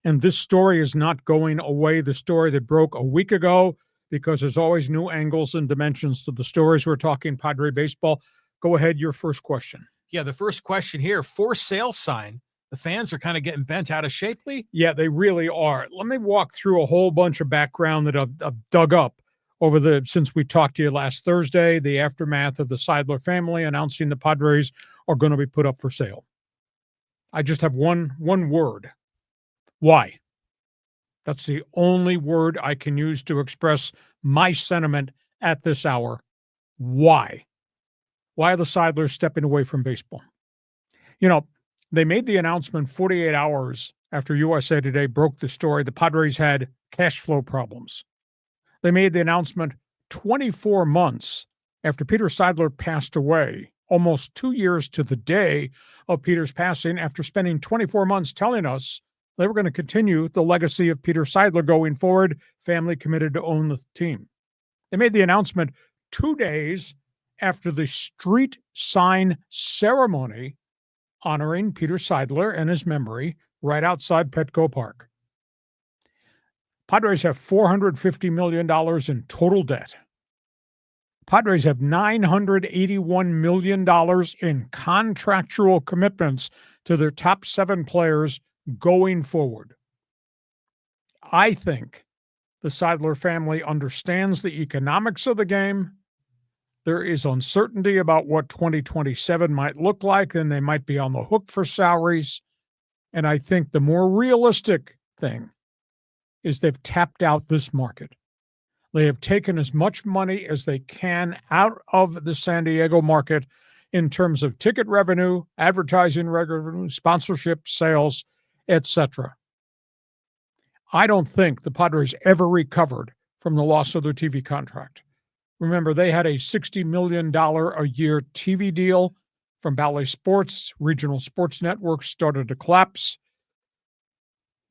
And this story is not going away. The story that broke a week ago, because there's always new angles and dimensions to the stories. We're talking Padre baseball. Go ahead, your first question. Yeah, the first question here, for sale sign. The fans are kind of getting bent out of shape, Lee. Yeah, they really are. Let me walk through a whole bunch of background that I've dug up since we talked to you last Thursday, the aftermath of the Siedler family announcing the Padres are going to be put up for sale. I just have one word. Why? That's the only word I can use to express my sentiment at this hour. Why? Why are the Siedlers stepping away from baseball? They made the announcement 48 hours after USA Today broke the story the Padres had cash flow problems. They made the announcement 24 months after Peter Siedler passed away, almost 2 years to the day of Peter's passing, after spending 24 months telling us they were going to continue the legacy of Peter Siedler going forward, family committed to own the team. They made the announcement 2 days after the street sign ceremony honoring Peter Siedler and his memory right outside Petco Park. Padres have $450 million in total debt. Padres have $981 million in contractual commitments to their top 7 players going forward. I think the Siedler family understands the economics of the game. There is uncertainty about what 2027 might look like, and they might be on the hook for salaries. And I think the more realistic thing is they've tapped out this market. They have taken as much money as they can out of the San Diego market in terms of ticket revenue, advertising revenue, sponsorship, sales, etc. I don't think the Padres ever recovered from the loss of their TV contract. Remember, they had a $60 million a year TV deal from Bally Sports. Regional sports networks started to collapse.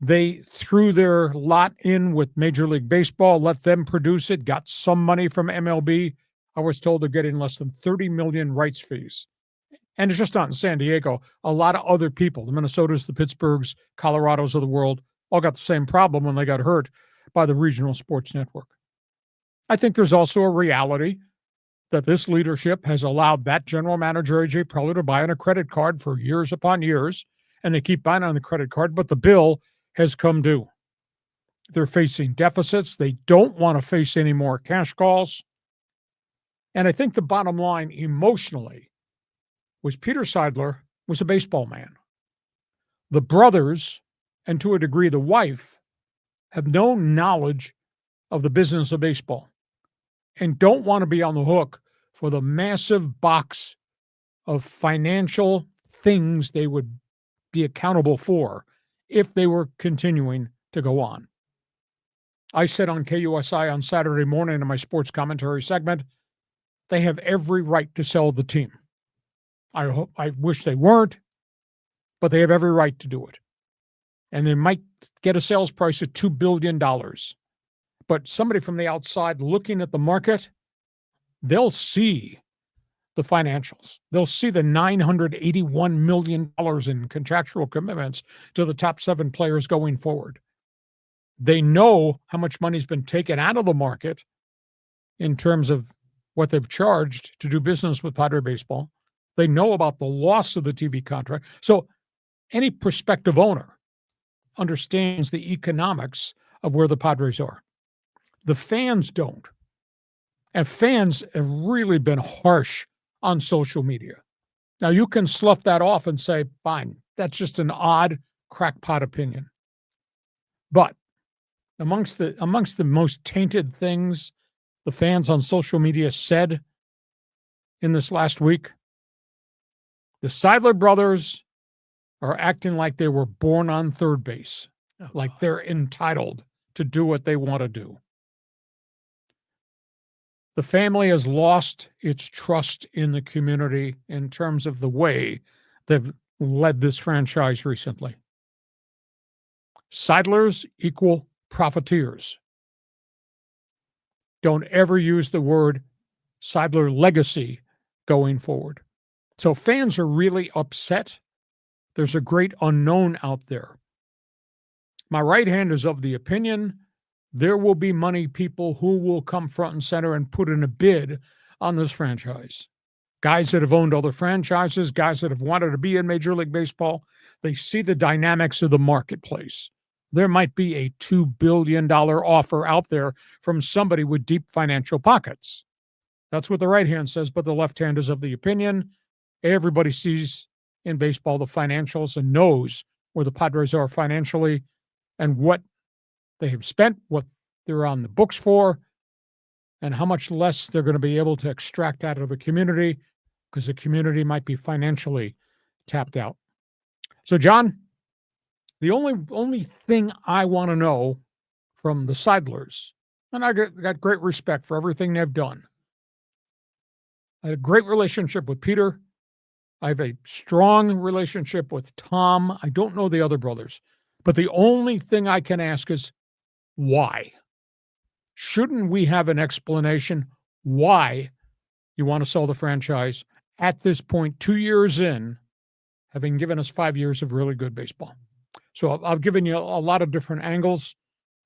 They threw their lot in with Major League Baseball, let them produce it, got some money from MLB. I was told they're getting less than $30 million rights fees. And it's just not in San Diego. A lot of other people, the Minnesotas, the Pittsburghs, Colorados of the world, all got the same problem when they got hurt by the regional sports network. I think there's also a reality that this leadership has allowed that general manager, A.J. Preller, to buy on a credit card for years upon years, and they keep buying on the credit card, but the bill has come due. They're facing deficits. They don't want to face any more cash calls. And I think the bottom line emotionally was Peter Siedler was a baseball man. The brothers, and to a degree the wife, have no knowledge of the business of baseball and don't want to be on the hook for the massive box of financial things they would be accountable for if they were continuing to go on. I said on KUSI on Saturday morning in my sports commentary segment, they have every right to sell the team. I wish they weren't, but they have every right to do it. And they might get a sales price of $2 billion. But somebody from the outside looking at the market, they'll see the financials. They'll see the $981 million in contractual commitments to the top 7 players going forward. They know how much money's been taken out of the market in terms of what they've charged to do business with Padre Baseball. They know about the loss of the TV contract. So any prospective owner understands the economics of where the Padres are. The fans don't. And fans have really been harsh on social media. Now, you can slough that off and say, fine, that's just an odd crackpot opinion. But amongst the most tainted things the fans on social media said in this last week, the Siedler brothers are acting like they were born on third base, like they're entitled to do what they want to do. The family has lost its trust in the community in terms of the way they've led this franchise recently. Siedlers equal profiteers. Don't ever use the word Siedler legacy going forward. So fans are really upset. There's a great unknown out there. My right hand is of the opinion there will be money people who will come front and center and put in a bid on this franchise. Guys that have owned other franchises, guys that have wanted to be in Major League Baseball, they see the dynamics of the marketplace. There might be a $2 billion offer out there from somebody with deep financial pockets. That's what the right hand says, but the left hand is of the opinion everybody sees in baseball the financials and knows where the Padres are financially and what they have spent, what they're on the books for, and how much less they're going to be able to extract out of the community because the community might be financially tapped out. So, John, the only thing I want to know from the Siedlers, and I got great respect for everything they've done. I had a great relationship with Peter. I have a strong relationship with Tom. I don't know the other brothers, but the only thing I can ask is why? Shouldn't we have an explanation why you want to sell the franchise at this point, 2 years in, having given us 5 years of really good baseball? So I've given you a lot of different angles.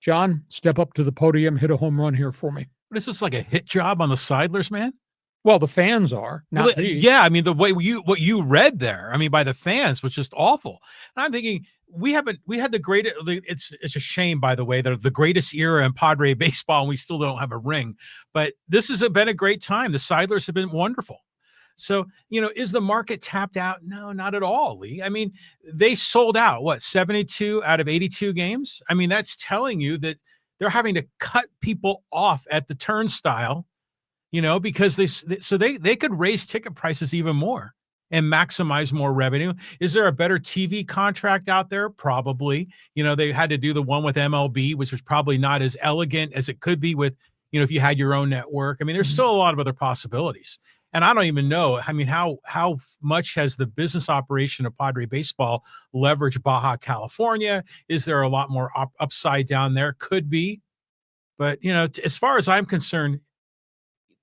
John, step up to the podium, hit a home run here for me. What is this, like a hit job on the Siedlers, man? Well, the fans are, not me. Yeah, I mean, the way what you read there, I mean, by the fans was just awful. And I'm thinking we had the greatest. It's a shame, by the way, that the greatest era in Padre baseball, and we still don't have a ring. But this has been a great time. The Siedlers have been wonderful. So, is the market tapped out? No, not at all, Lee. I mean, they sold out, 72 out of 82 games? I mean, that's telling you that they're having to cut people off at the turnstile, because they could raise ticket prices even more and maximize more revenue. Is there a better TV contract out there? Probably. They had to do the one with MLB, which was probably not as elegant as it could be with, if you had your own network. I mean, there's still a lot of other possibilities. And I don't even know, I mean, how much has the business operation of Padre Baseball leveraged Baja California? Is there a lot more upside down there? Could be. But, as far as I'm concerned,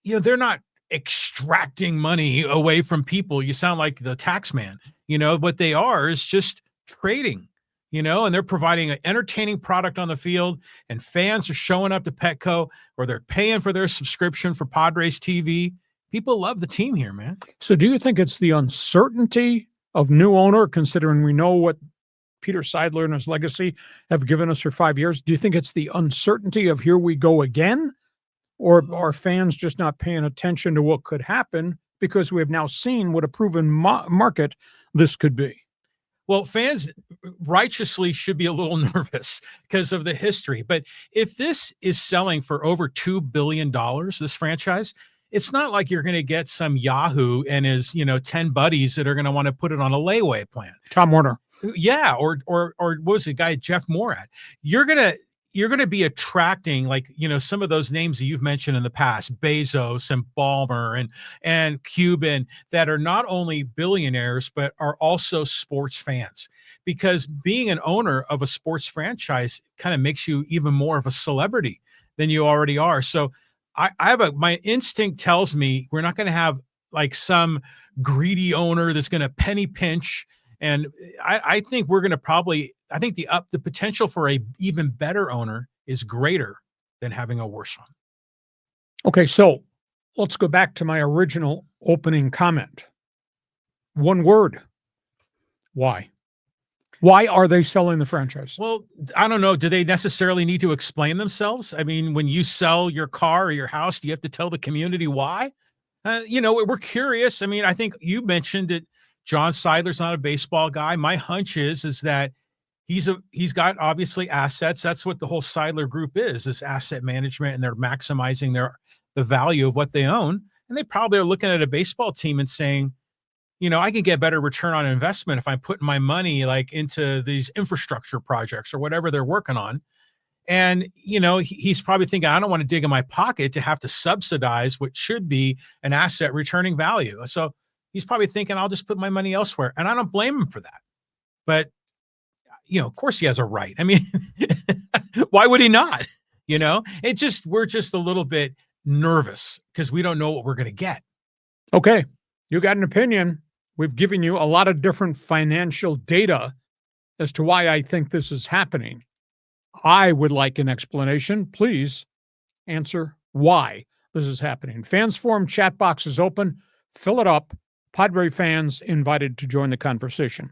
they're not extracting money away from people. You sound like the tax man. What they are is just trading, and they're providing an entertaining product on the field, and fans are showing up to Petco, or they're paying for their subscription for Padres TV. People love the team here, man. So do you think it's the uncertainty of new owner, considering we know what Peter Siedler and his legacy have given us for 5 years? Do you think it's the uncertainty of here we go again? Or are fans just not paying attention to what could happen because we have now seen what a proven market this could be? Well, fans righteously should be a little nervous because of the history. But if this is selling for over $2 billion, this franchise, it's not like you're going to get some Yahoo and his, 10 buddies that are going to want to put it on a layaway plan. Tom Warner. Yeah. Or what was the guy, Jeff Morat? You're going to be attracting, some of those names that you've mentioned in the past, Bezos and Ballmer and Cuban, that are not only billionaires, but are also sports fans, because being an owner of a sports franchise kind of makes you even more of a celebrity than you already are. So my instinct tells me we're not going to have like some greedy owner that's going to penny pinch. And I think we're going to I think the potential for a even better owner is greater than having a worse one. Okay, so let's go back to my original opening comment. One word. Why? Why are they selling the franchise? Well, I don't know. Do they necessarily need to explain themselves? I mean, when you sell your car or your house, do you have to tell the community why? We're curious. I mean, I think you mentioned that John Siedler's not a baseball guy. My hunch is that he's got obviously assets. That's what the whole Siedler group is asset management, and they're maximizing the value of what they own. And they probably are looking at a baseball team and saying, I can get better return on investment if I'm putting my money into these infrastructure projects or whatever they're working on. And, he's probably thinking, I don't want to dig in my pocket to have to subsidize what should be an asset returning value. So he's probably thinking, I'll just put my money elsewhere. And I don't blame him for that. But, of course he has a right. I mean, why would he not? We're just a little bit nervous because we don't know what we're going to get. Okay. You got an opinion. We've given you a lot of different financial data as to why I think this is happening. I would like an explanation. Please answer why this is happening. Fans Forum chat box is open. Fill it up. Padre fans invited to join the conversation.